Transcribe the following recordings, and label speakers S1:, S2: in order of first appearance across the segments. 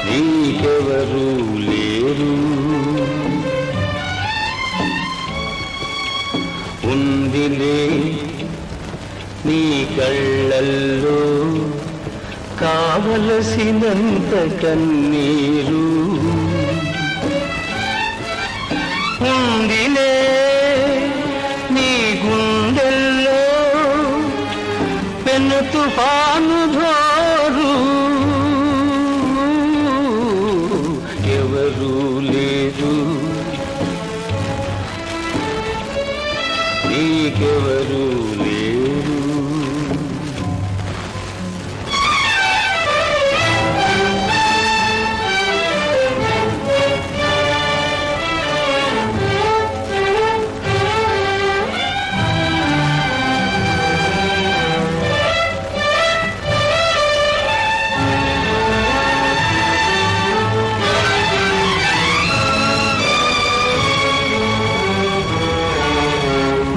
S1: నీకెవరు లేరు. ఉందిలే నీ కళ్ళల్లో కావలసినంత కన్నీరు. ఉందిలే నీ గుండెల్లో పెను తుఫాను జోరు. ఎవరు లేదు నీకెవరు లేరు.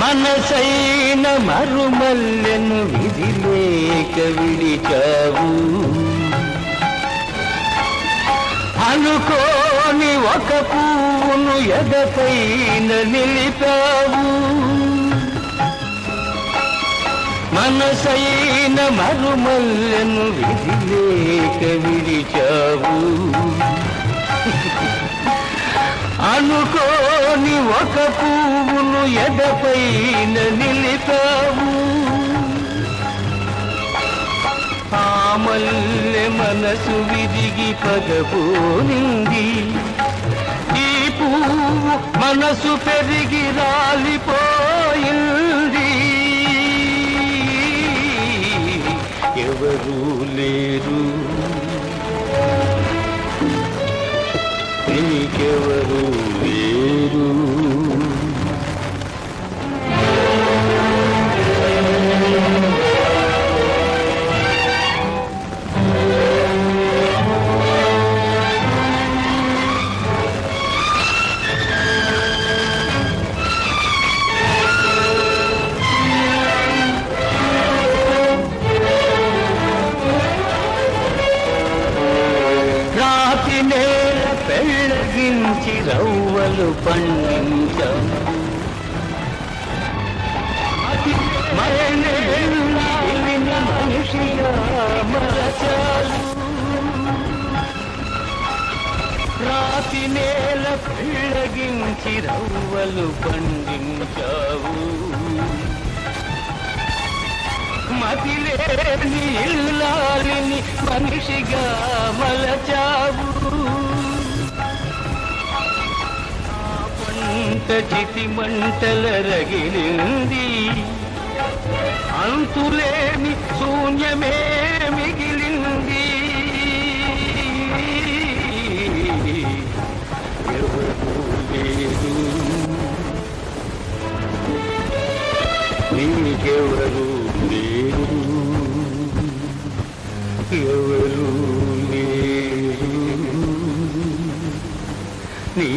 S1: మనసైన మరుమల్లెను విధిలేక విడిచావు. అనుకోని ఒక పువ్వును ఎదపైన నిలిపావు. మనసైన మరుమల్లెను విధిలేక విడిచావు. అనుకోని ఒక పువ్వును ఎదపైన నిలిపావు. ఆ మల్లె మనసు విరిగి పగపోనింది. ఈ పువ్వు మనసు పెరిగి రాలిపోయింది. ఎవరు లేరు నీకెవరు లేరు. రాతి నేల పెళ్ళగించి రవ్వలు పండించాం. మనిషిగా మరచాలు. రాతి నేల పెళ్ళగించి రవ్వలు పండించావు. మతిలేని ఇల్లాలిని మనిషిగా మలచావు. పంట చితి మంటల రగిలింది. అంతులేని శూన్యమే మిగిలింది. ఎవరు లేదు నీకెవరు లేరు. ఎవరు లేరు నీ